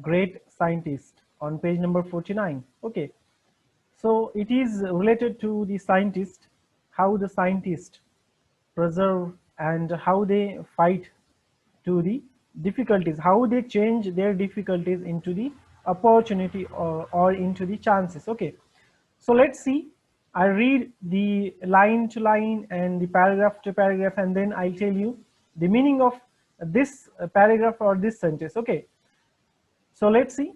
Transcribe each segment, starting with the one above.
great scientist on page number 49. Okay, so it is related to the scientist, how the scientist preserve and how they fight to the difficulties, how they change their difficulties into the opportunity, or into the chances. Okay, so let's see. I read the line to line and the paragraph to paragraph, and then I'll tell you the meaning of this paragraph or this sentence. Okay, so let's see.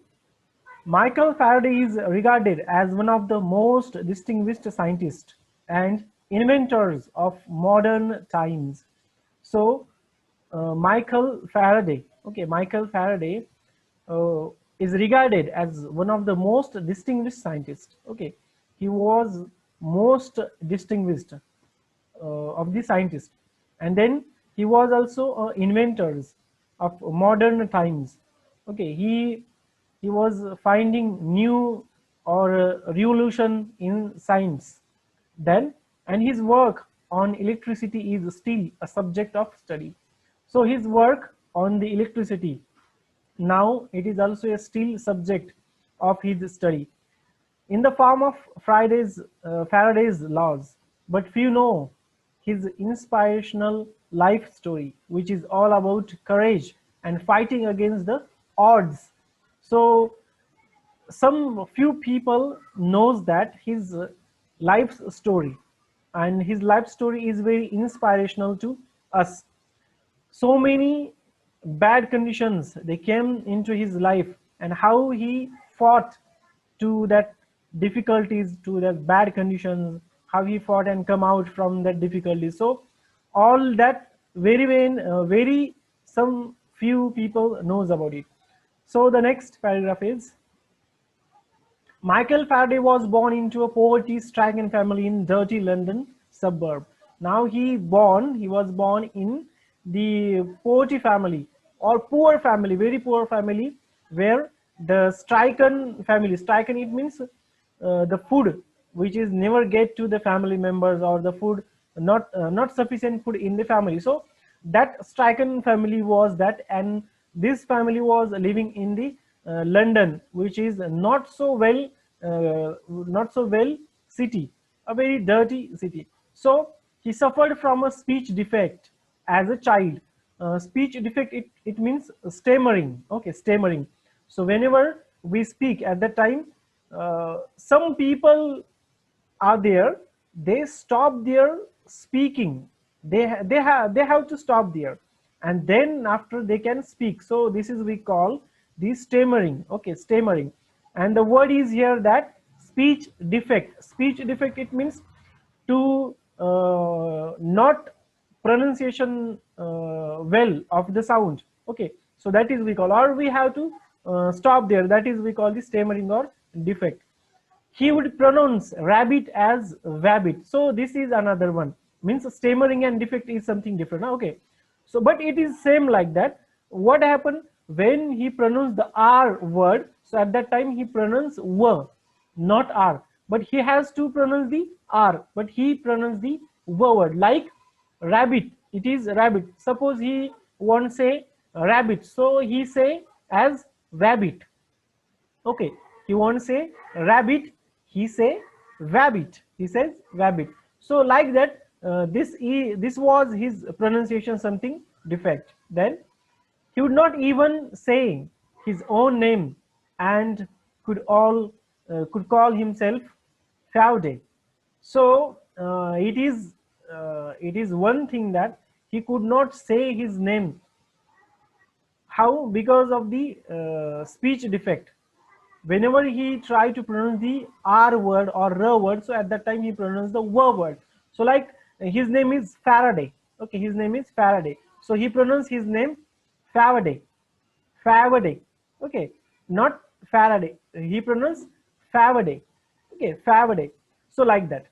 Michael Faraday is regarded as one of the most distinguished scientists and inventors of modern times. So, Michael Faraday uh, is regarded as one of the most distinguished scientists. Okay, he was most distinguished of the scientist, and then he was also inventors of modern times. Okay, he was finding new or revolution in science then, and his work on electricity is still a subject of study. So his work on the electricity, now it is also a still subject of his study in the form of Faraday's laws. But few know his inspirational life story, which is all about courage and fighting against the odds. So some few people knows that his life story, and his life story is very inspirational to us. So many bad conditions they came into his life, and how he fought to that difficulties, to that bad conditions, how he fought and come out from that difficulty. So all that very some few people knows about it. So the next paragraph is, Michael Faraday was born into a poverty-stricken family in dirty London suburb. Now he was born in the poverty family or poor family, very poor family, where the stricken it means the food which is never get to the family members, or the food not sufficient food in the family. So that stricken family was that, and this family was living in the London, which is not so well city, a very dirty city. So he suffered from a speech defect as a child. Speech defect, it means stammering. Okay, stammering. So whenever we speak at that time, some people are there, they stop their speaking, they have to stop there, and then after they can speak. So this is we call the stammering. Okay, stammering. And the word is here that speech defect. Speech defect, it means to not pronunciation well of the sound. Okay, so that is we call, or we have to stop there, that is we call the stammering or defect. He would pronounce rabbit as wabbit. So this is another one, means stammering and defect is something different. Okay, so but it is same like that. What happened when he pronounced the R word? So at that time he pronounced w, not R, but he has to pronounce the R, but he pronounced the w word, like rabbit, it is rabbit. Suppose he won't say rabbit, so he say as wabbit. Okay, he won't say rabbit, he say wabbit, he says wabbit. So like that, this was his pronunciation something defect. Then he would not even say his own name, and could call himself Faraday. So it is one thing that he could not say his name. How? Because of the speech defect. Whenever he tried to pronounce the R word or R word, so at that time he pronounced the W word. So like his name is Faraday. Okay, his name is Faraday. So he pronounced his name Faraday. Faraday. Okay, not Faraday. He pronounced Faraday. Okay, Faraday. So like that.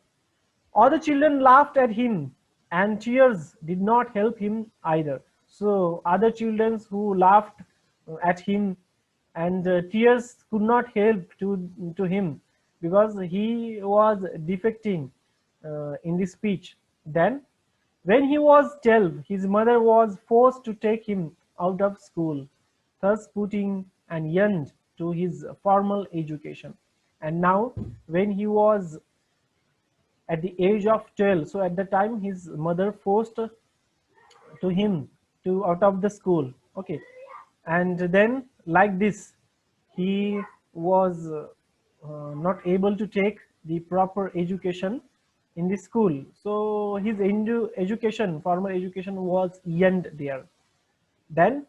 All the children laughed at him, and tears did not help him either. So other children who laughed at him, and tears could not help to him, because he was defecting in the speech. Then when he was 12, his mother was forced to take him out of school, thus putting and yearned to his formal education. And now when he was at the age of 12, so at the time his mother forced to him to out of the school. Okay, and then like this he was not able to take the proper education in the school, so his education, formal education, was end there. Then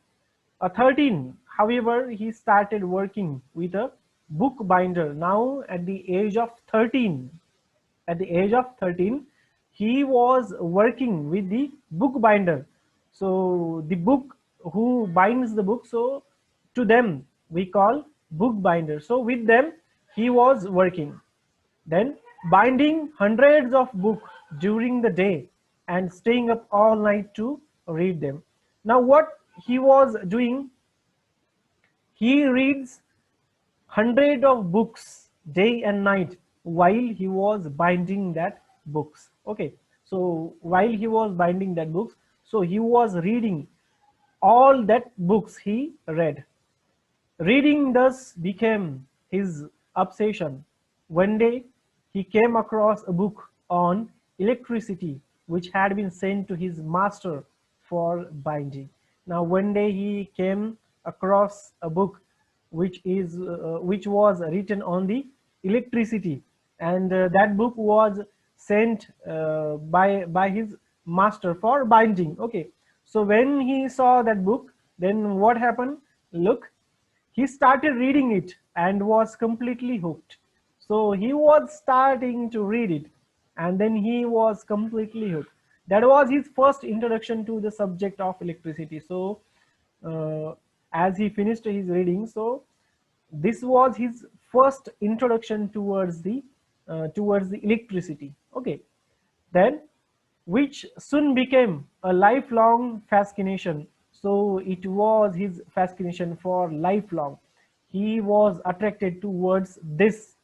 at 13, however, he started working with a bookbinder. Now at the age of 13, at the age of 13, he was working with the bookbinder. So the book, who binds the book, so to them we call bookbinder. So with them he was working, then binding hundreds of books during the day and staying up all night to read them. Now what he was doing, he reads hundred of books day and night while he was binding that books. Okay, so while he was binding that books, so he was reading all that books he read. Reading thus became his obsession. One day he came across a book on electricity which had been sent to his master for binding. Now one day he came across a book which was written on the electricity, and that book was sent by his master for binding. Okay, so when he saw that book, then what happened? Look, he started reading it and was completely hooked. So he was starting to read it and then he was completely hooked. That was his first introduction to the subject of electricity. So as he finished his reading, so this was his first introduction towards the electricity. Okay, then which soon became a lifelong fascination. So it was his fascination for lifelong. He was attracted towards this,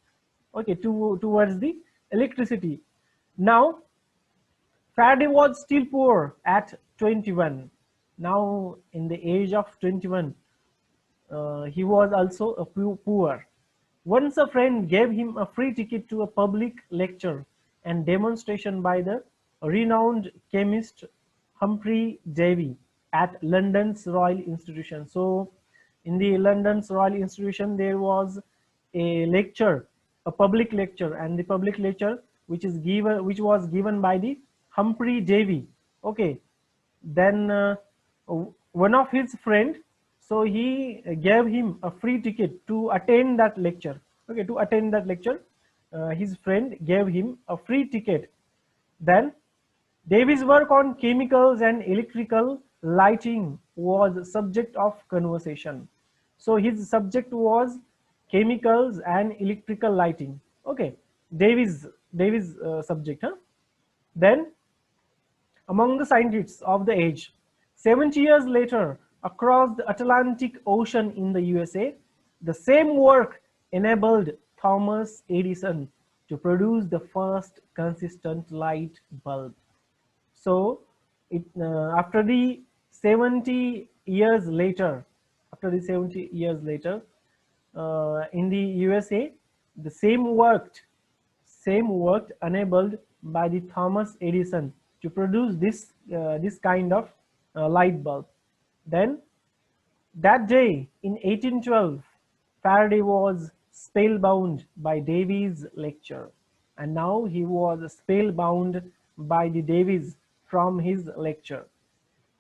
okay, towards the electricity. Now Faraday was still poor at 21. Now in the age of 21, he was also a poor. Once a friend gave him a free ticket to a public lecture and demonstration by the renowned chemist Humphrey Davy at London's Royal Institution. So in the London's Royal Institution there was a lecture, a public lecture, and the public lecture which was given by the Humphrey Davy. Okay, then one of his friend, so he gave him a free ticket to attend that lecture. Okay, to attend that lecture, his friend gave him a free ticket. Then Davy's work on chemicals and electrical lighting was subject of conversation. So his subject was chemicals and electrical lighting. Okay, Davy's subject. Then among the scientists of the age, 70 years later, across the Atlantic Ocean in the USA, the same work enabled Thomas Edison to produce the first consistent light bulb. So after the 70 years later, in the USA, the same worked enabled by the Thomas Edison to produce this kind of light bulb. Then that day in 1812, Faraday was spellbound by Davy's lecture, and now he was spellbound by the Davies from his lecture.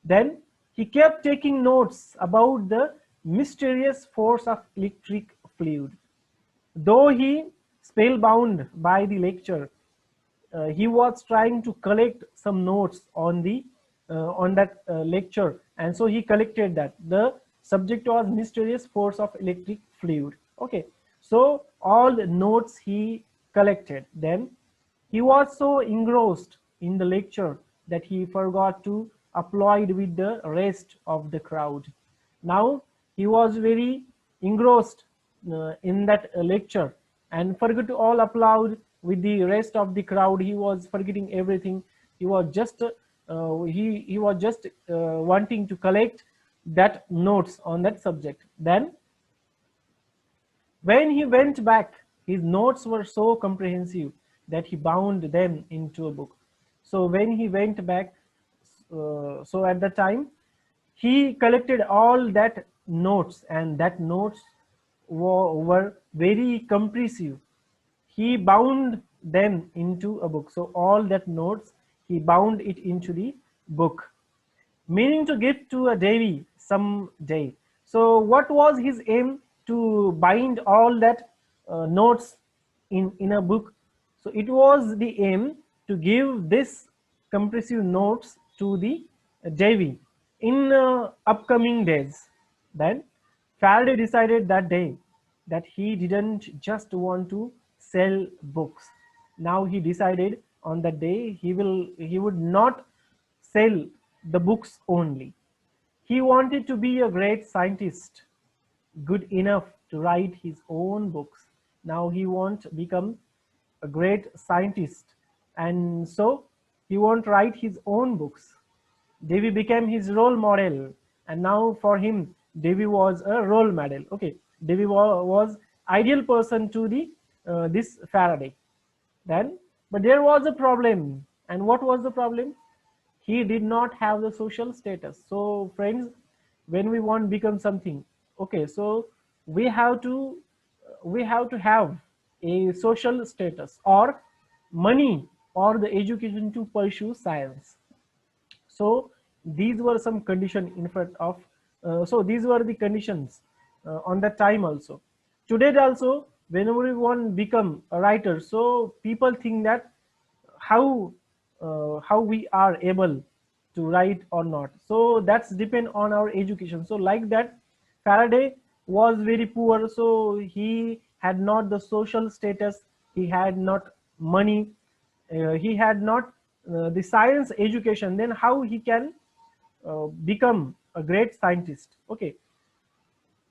Then he kept taking notes about the mysterious force of electric fluid. Though he spellbound by the lecture, he was trying to collect some notes on that lecture, and so he collected that. The subject was mysterious force of electric fluid. Okay, so all the notes he collected. Then he was so engrossed in the lecture that he forgot to applaud with the rest of the crowd. Now he was very engrossed in that lecture and forgot to all applaud with the rest of the crowd. He was forgetting everything. He was just wanting to collect that notes on that subject. Then When he went back, his notes were so comprehensive that he bound them into a book. So when he went back, so at the time, he collected all that notes, and that notes were very comprehensive. He bound them into a book. So all that notes, he bound it into the book, meaning to give to a Devi some day. So what was his aim to bind all that notes in a book? So it was the aim to give this compressive notes to the Devi in upcoming days. Then Faraday decided that day that he didn't just want to sell books. Now he decided on that day he would not sell the books only. He wanted to be a great scientist, good enough to write his own books. Now he won't become a great scientist, and so he won't write his own books. Davy became his role model, and now for him, Davy was a role model. Okay, Davy was ideal person to the this Faraday. Then, but there was a problem, and what was the problem? He did not have the social status. So friends, when we want to become something, okay, so we have to have a social status or money or the education to pursue science. So these were some condition in front of so these were the conditions on that time also. Today also, whenever we want to become a writer, so people think that how we are able to write or not. So that's depend on our education. So like that, Faraday was very poor, so he had not the social status, he had not money, he had not the science education. Then how he can become a great scientist? Okay,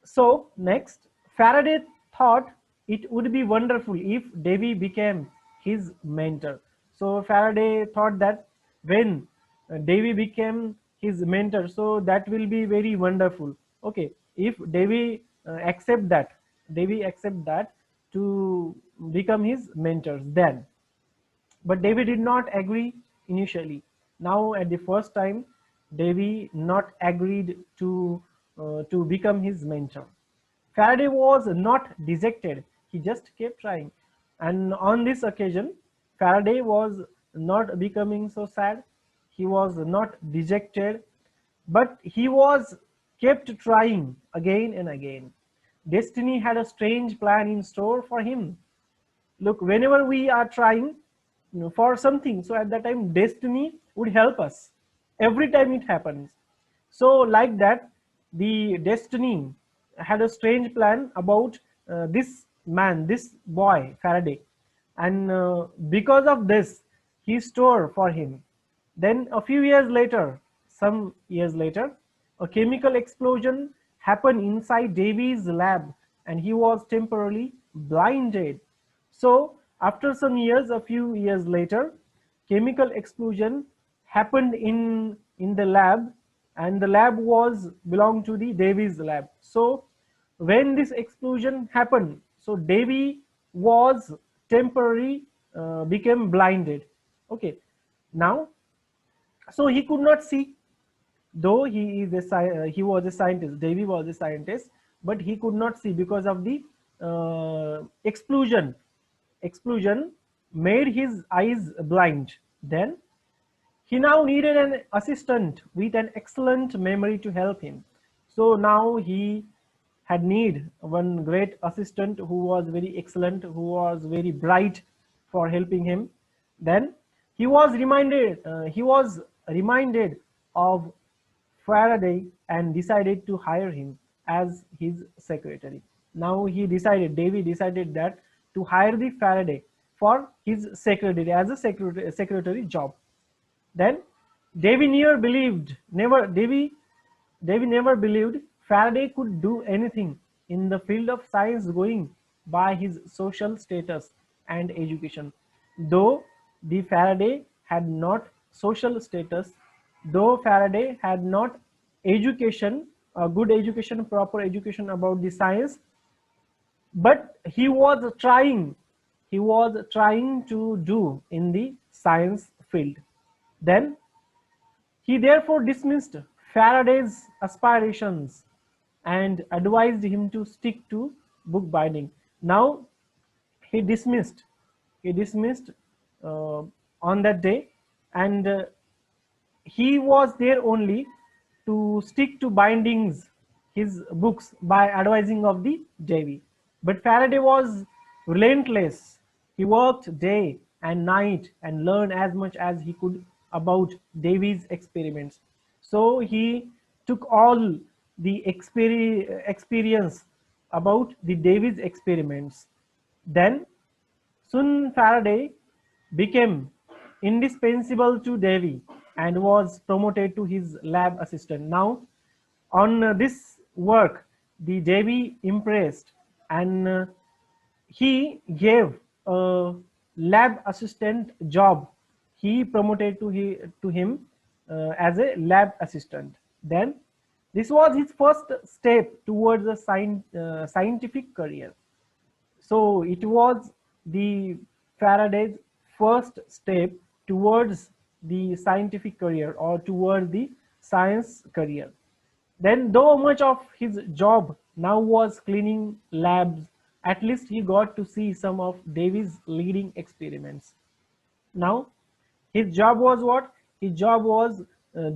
so next, Faraday thought it would be wonderful if Davy became his mentor. So Faraday thought that when Davy became his mentor, so that will be very wonderful. Okay, if Davy Davy accept that to become his mentors, then. But Davy did not agree initially. Now at the first time, Davy not agreed to become his mentor. Faraday was not dejected. He just kept trying. And on this occasion, Faraday was not becoming so sad. He was not dejected, but he was kept trying again and again. Destiny had a strange plan in store for him. Look, whenever we are trying, for something, so at that time destiny would help us every time it happens. So like that, the destiny had a strange plan about this man, this boy Faraday, and because of this he store for him. Then a few years later, some years later, a chemical explosion happened inside Davy's lab, and he was temporarily blinded. So after some years, a few years later, chemical explosion happened in the lab, and the lab was belonged to the Davy's lab. So when this explosion happened, so Davy was temporarily became blinded. Okay, now so he could not see, though he was a scientist. Davy was a scientist, but he could not see because of the explosion made his eyes blind. Then he now needed an assistant with an excellent memory to help him. So now he had need one great assistant who was very excellent, who was very bright for helping him. Then he was reminded of Faraday and decided to hire him as his secretary. Now Davy decided that to hire the Faraday for his secretary as a secretary job. Then Davy never believed Faraday could do anything in the field of science going by his social status and education. Though the Faraday had not social status, though Faraday had not education, a good education, proper education about the science, but he was trying to do in the science field. Then he therefore dismissed Faraday's aspirations and advised him to stick to bookbinding. Now he dismissed he dismissed uh, on that day, and he was there only to stick to bindings his books by advising of the Davy. But Faraday was relentless. He worked day and night and learned as much as he could about Davy's experiments. So he took all the experience about the Davy's experiments. Then soon Faraday became indispensable to Davy and was promoted to his lab assistant. Now, on this work, the Davy impressed, and he gave a lab assistant job. He promoted to him as a lab assistant. Then, this was his first step towards a scientific career. So it was the Faraday's first step towards the scientific career or toward the science career. Then, though much of his job now was cleaning labs, at least he got to see some of Davy's leading experiments. Now his job was what? His job was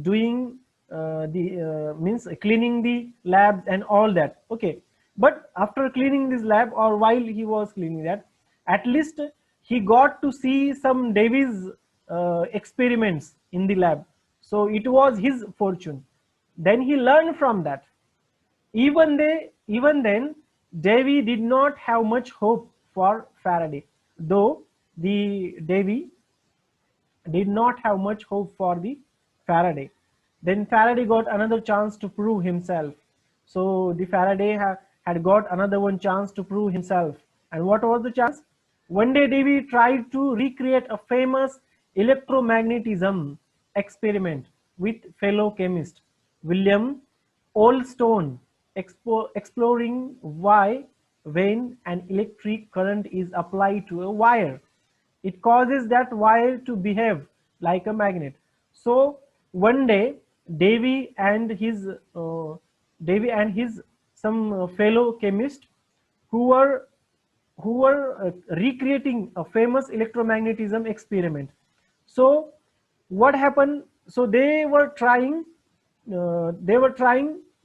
doing the means cleaning the labs and all that. Okay, but after cleaning this lab, or while he was cleaning that, at least he got to see some Davy's experiments in the lab. So it was his fortune. Then he learned from that. Even then, Davy did not have much hope for Faraday, though the Davy did not have much hope for the Faraday. Then Faraday got another chance to prove himself. So the Faraday had got another one chance to prove himself. And what was the chance? One day Davy tried to recreate a famous electromagnetism experiment with fellow chemist William Oldstone, exploring why when an electric current is applied to a wire, it causes that wire to behave like a magnet. So one day Davy and his some fellow chemist who were recreating a famous electromagnetism experiment. So what happened? So they were trying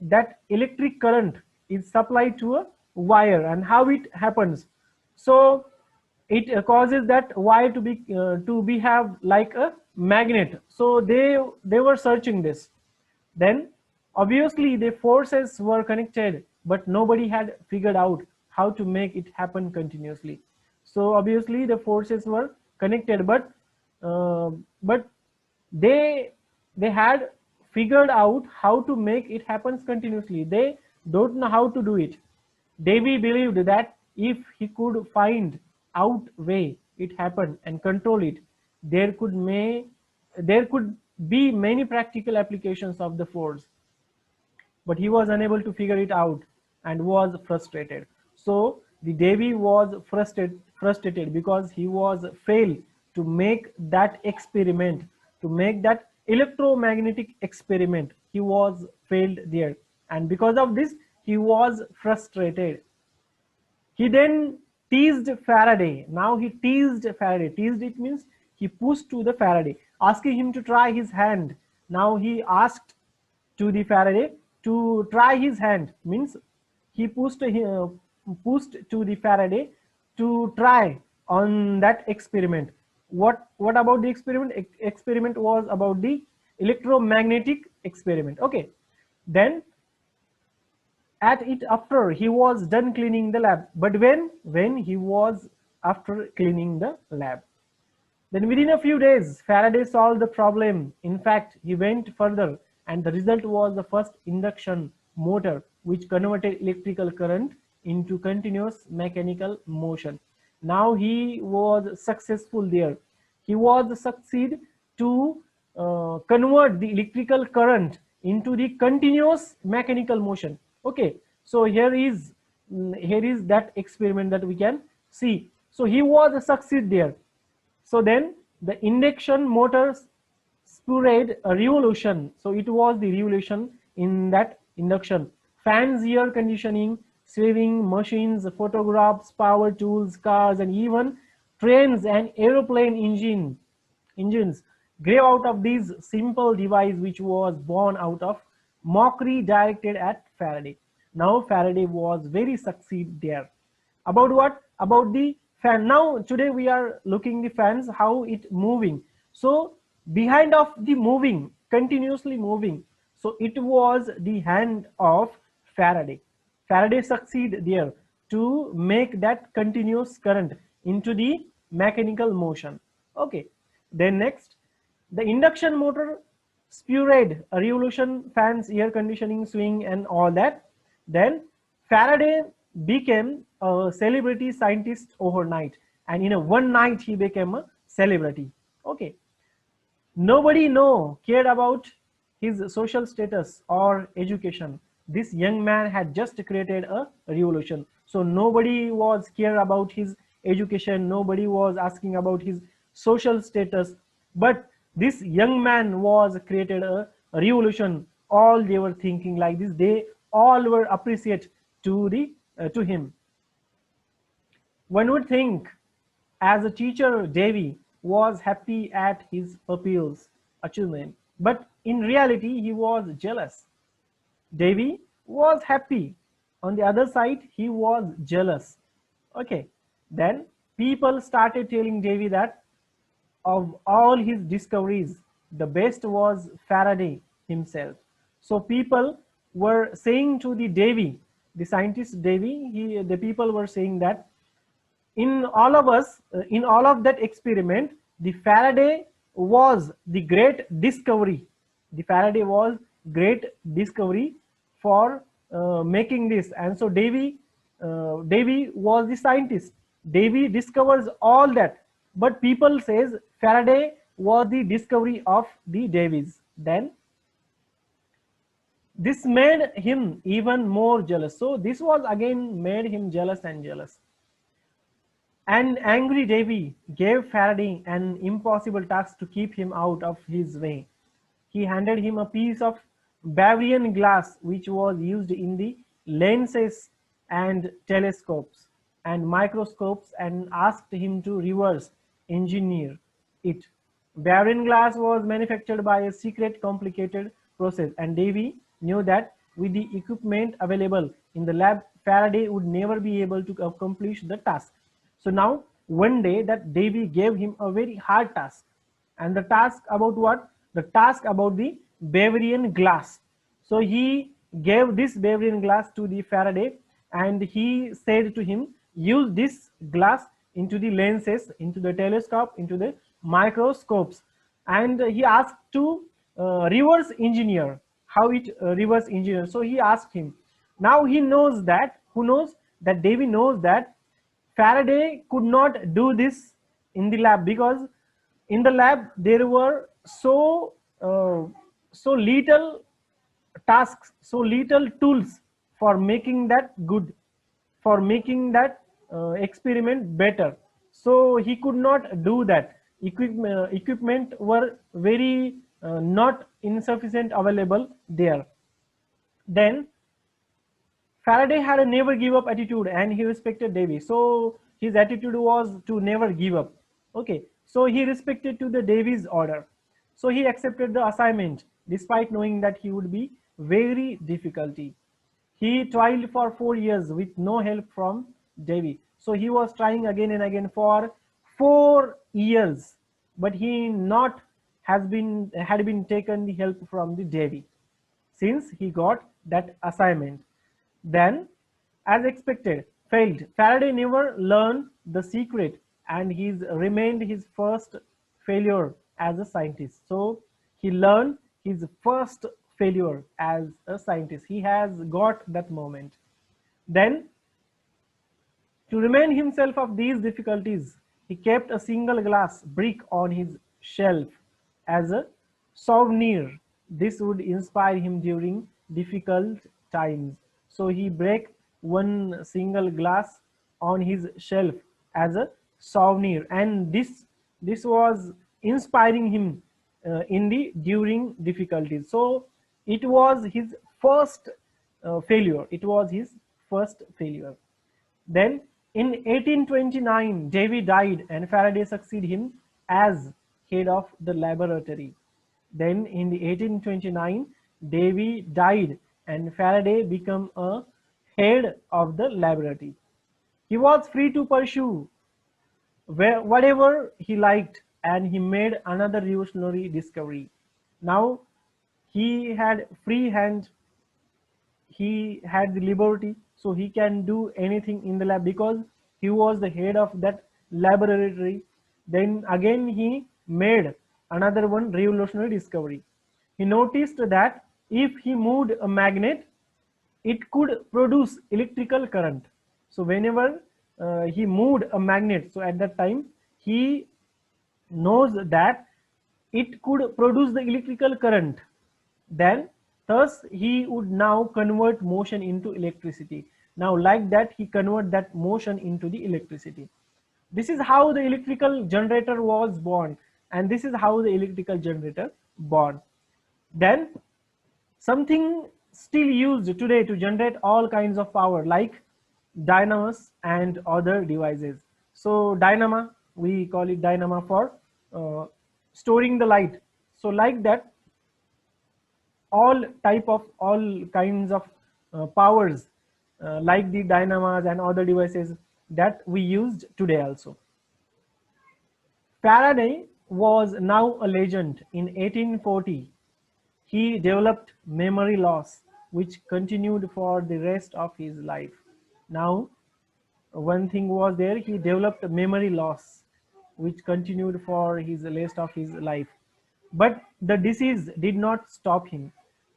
that electric current is supplied to a wire and how it happens. So it causes that wire to behave like a magnet. So they were searching this. Then obviously the forces were connected, but nobody had figured out how to make it happen continuously. So obviously the forces were connected, but they had figured out how to make it happen continuously. They don't know how to do it. Davy believed that if he could find out way it happened and control it, there could be many practical applications of the force. But he was unable to figure it out and was frustrated. So the Davy was frustrated because he was failed to make that experiment, to make that electromagnetic experiment. He was failed there, and because of this he was frustrated. He then teased Faraday. Now he teased Faraday. Teased, it means he pushed to the Faraday, asking him to try his hand. Now he asked to the Faraday to try his hand. Means he pushed to the Faraday to try on that experiment. What about the experiment? Experiment was about the electromagnetic experiment. Okay. Then at it after he was done cleaning the lab. But when he was after cleaning the lab, then within a few days Faraday solved the problem. In fact, he went further, and the result was the first induction motor, which converted electrical current into continuous mechanical motion. Now he was successful there. He was succeed to convert the electrical current into the continuous mechanical motion. Okay, so here is Here is that experiment that we can see. So he was a succeed there. So then the induction motors spurred a revolution. So it was the revolution in that induction. Fans, air conditioning, sewing machines, photographs, power tools, cars, and even trains and aeroplane engines grew out of this simple device, which was born out of mockery directed at Faraday. Now Faraday was very succeed there. About what? About the fan. Now today we are looking the fans, how it moving. So behind of the moving, continuously moving, so it was the hand of Faraday. Faraday succeed there to make that continuous current into the mechanical motion. Okay, then next, the induction motor spurred a revolution, fans, air conditioning, swing, and all that. Then Faraday became a celebrity scientist overnight, and in a one night he became a celebrity. Okay, nobody cared about his social status or education. This young man had just created a revolution. So nobody was care about his education, nobody was asking about his social status. But this young man was created a revolution. All they were thinking like this. They all were appreciate to him. One would think, as a teacher, Davy was happy at his pupils' achievement, but in reality, he was jealous. Davy was happy. On the other side, he was jealous. Okay, then people started telling Davy that of all his discoveries, the best was Faraday himself. So people were saying to the Davy, the scientist Davy, the people were saying that in all of us, in all of that experiment, the Faraday was the great discovery. The Faraday was great discovery for making this. And so Davy was the scientist. Davy discovers all that, but people says Faraday was the discovery of the Davies. Then this made him even more jealous. So this was again made him jealous and jealous. An angry Davy gave Faraday an impossible task to keep him out of his way. He handed him a piece of Bavarian glass which was used in the lenses and telescopes and microscopes and asked him to reverse engineer it. Bavarian glass was manufactured by a secret complicated process, and Davy knew that with the equipment available in the lab, Faraday would never be able to accomplish the task. So now one day that Davy gave him a very hard task, and the task about what? The task about the Bavarian glass. So he gave this Bavarian glass to the Faraday, and he said to him, use this glass into the lenses, into the telescope, into the microscopes. And he asked to reverse engineer how it reverse engineer. So he asked him. Now he knows that, who knows that Davy knows that Faraday could not do this in the lab, because in the lab there were so little tasks, so little tools for making that good, for making that experiment better. So he could not do that. Equipment were very not insufficient available there. Then Faraday had a never give up attitude, and he respected Davy. So his attitude was to never give up. Okay, so he respected to the Davy's order. So he accepted the assignment despite knowing that he would be very difficulty. He toiled for 4 years with no help from Davy. So he was trying again and again for 4 years, but he not had been taken the help from the Davy since he got that assignment. Then, as expected, failed. Faraday never learned the secret, and he's remained his first failure as a scientist. So he learned his first failure as a scientist. He has got that moment. Then, to remind himself of these difficulties, he kept a single glass brick on his shelf as a souvenir. This would inspire him during difficult times. So he break one single glass on his shelf as a souvenir, and this was inspiring him in the during difficulties. So it was his first failure. It was his first failure. Then in 1829, Davy died and Faraday succeeded him as head of the laboratory. Then in the 1829, Davy died and Faraday became a head of the laboratory. He was free to pursue whatever he liked, and he made another revolutionary discovery. Now he had free hand, he had the liberty, so he can do anything in the lab because he was the head of that laboratory. Then again he made another one revolutionary discovery. He noticed that if he moved a magnet, it could produce electrical current. So whenever he moved a magnet, so at that time he knows that it could produce the electrical current. Then thus he would now convert motion into electricity. Now like that he convert that motion into the electricity. This is how the electrical generator was born, and this is how the electrical generator born. Then something still used today to generate all kinds of power like dynamos and other devices. So dynamo, we call it dynamo for storing the light. So like that, all kinds of powers like the dynamos and other devices that we used today also. Faraday was now a legend. In 1840, he developed memory loss, which continued for the rest of his life. Now, one thing was there, he developed memory loss, which continued for his rest of his life. But the disease did not stop him,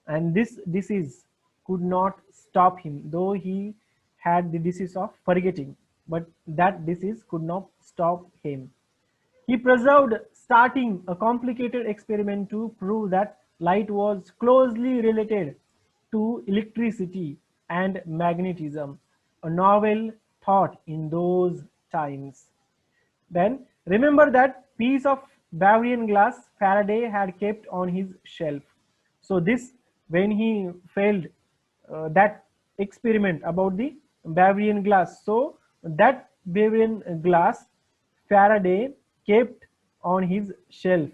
and this disease could not stop him, though he had the disease of forgetting, but that disease could not stop him. He preserved, starting a complicated experiment to prove that light was closely related to electricity and magnetism, a novel thought in those times. Then remember that piece of Bavarian glass Faraday had kept on his shelf. So this, when he failed that experiment about the Bavarian glass, so that Bavarian glass Faraday kept on his shelf.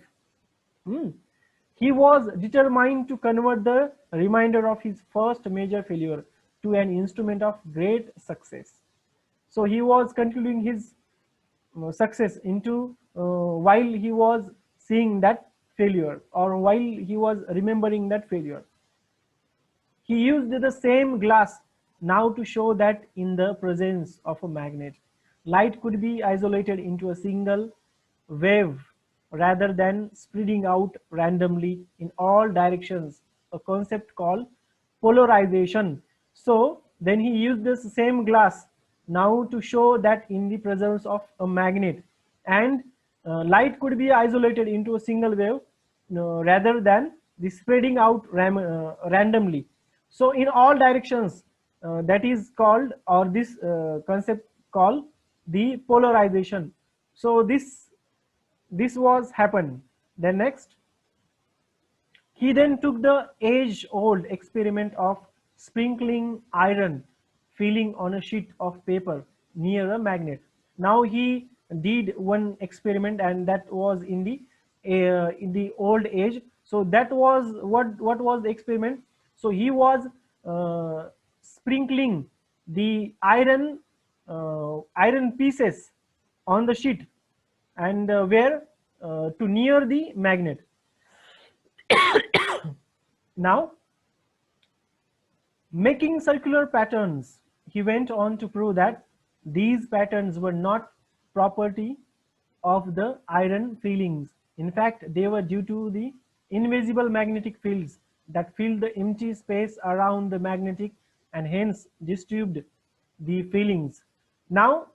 He was determined to convert the remainder of his first major failure to an instrument of great success. So he was concluding his success into while he was seeing that failure, or while he was remembering that failure. He used the same glass now to show that in the presence of a magnet, light could be isolated into a single wave rather than spreading out randomly in all directions, a concept called polarization. So then he used this same glass now to show that in the presence of a magnet, and light could be isolated into a single wave rather than the spreading out randomly. So in all directions, that is called, or this concept called the polarization. So this was happened. Then next, he then took the age-old experiment of sprinkling iron filling on a sheet of paper near a magnet. Now he did one experiment, and that was in the old age. So that was what was the experiment? So he was sprinkling the iron pieces on the sheet, and where to near the magnet. Now, making circular patterns, he went on to prove that these patterns were not property of the iron fillings. In fact, they were due to the invisible magnetic fields that filled the empty space around the magnetic and hence disturbed the fillings. Now,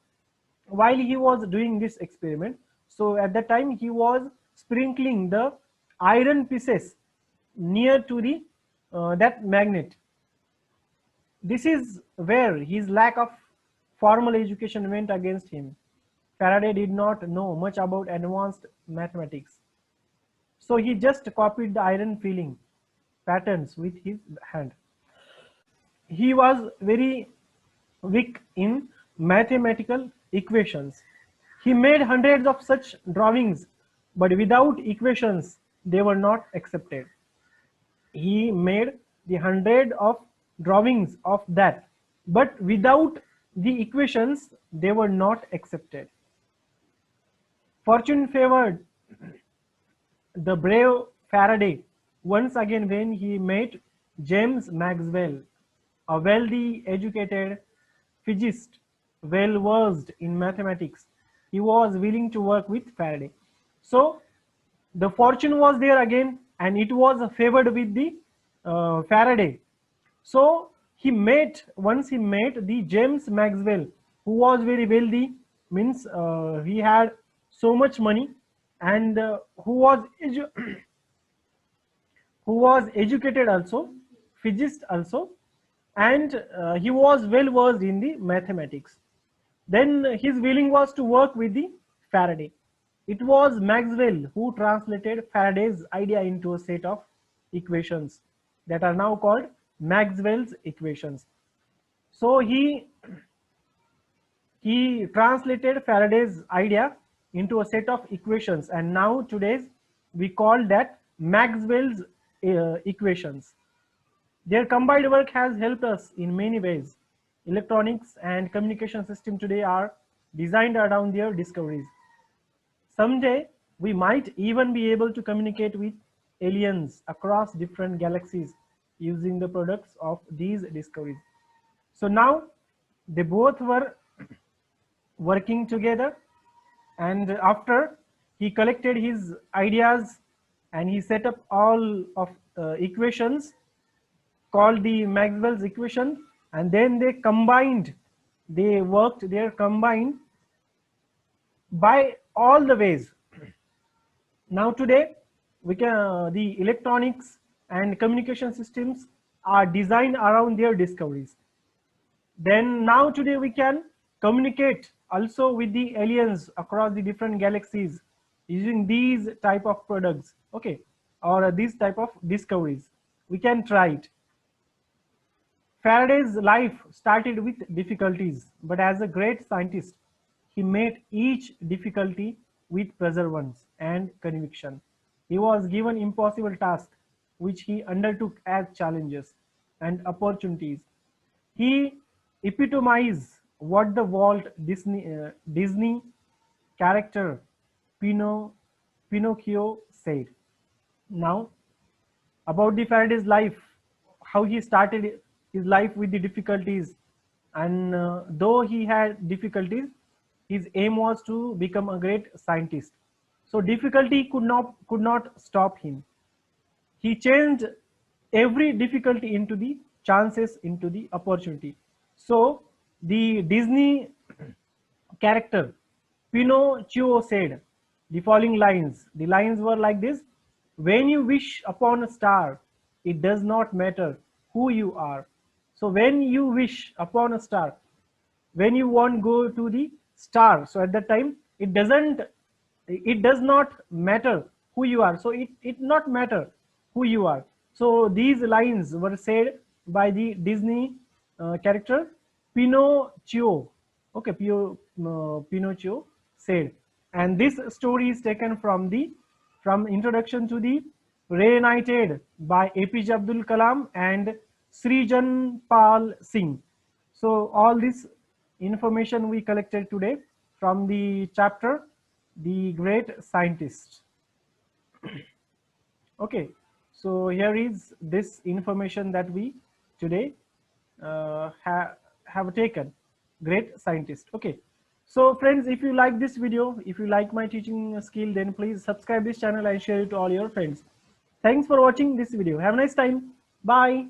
while he was doing this experiment, so at that time he was sprinkling the iron pieces near to the that magnet. This is where his lack of formal education went against him. Faraday did not know much about advanced mathematics, so he just copied the iron filling patterns with his hand. He was very weak in mathematical equations. He made hundreds of such drawings, but without equations, they were not accepted. He made the hundred of drawings of that, but without the equations, they were not accepted. Fortune favored the brave Faraday once again when he met James Maxwell, a wealthy, educated physicist, well versed in mathematics. He was willing to work with Faraday. So the fortune was there again, and it was favored with the Faraday. So once he met the James Maxwell, who was very wealthy, means he had so much money, and who was educated also, physicist also, and he was well versed in the mathematics. Then his willing was to work with the Faraday. It was Maxwell who translated Faraday's idea into a set of equations that are now called Maxwell's equations. So he translated Faraday's idea into a set of equations, and now today's we call that Maxwell's equations. Their combined work has helped us in many ways. Electronics and communication systems today are designed around their discoveries. Someday, we might even be able to communicate with aliens across different galaxies using the products of these discoveries. So now, they both were working together, and after he collected his ideas and he set up all of equations called the Maxwell's equation, and then they combined, they worked there combined by all the ways. Now today we can the electronics and communication systems are designed around their discoveries. Then now today we can communicate also with the aliens across the different galaxies using these type of products, okay, or these type of discoveries. We can try it. Faraday's life started with difficulties, but as a great scientist, he met each difficulty with perseverance and conviction. He was given impossible tasks, which he undertook as challenges and opportunities. He epitomized what the Walt Disney character Pinocchio said. Now, about the Faraday's life, how he started his life with the difficulties, and though he had difficulties, his aim was to become a great scientist. So difficulty could not stop him. He changed every difficulty into the chances, into the opportunity. So the Disney character Pinocchio said the following lines. The lines were like this: when you wish upon a star, it does not matter who you are. So when you wish upon a star, when you want go to the star, so at that time it does not matter who you are. So it not matter who you are. So these lines were said by the Disney character Pinocchio. Okay, Pinocchio said, and this story is taken from Introduction to the Reunited by APJ Abdul Kalam and Srijan Pal Singh. So all this information we collected today from the chapter The Great Scientist. Okay, so here is this information that we today have taken, Great Scientist. Okay, so friends, if you like this video, if you like my teaching skill, then please subscribe this channel and share it to all your friends. Thanks for watching this video. Have a nice time. Bye.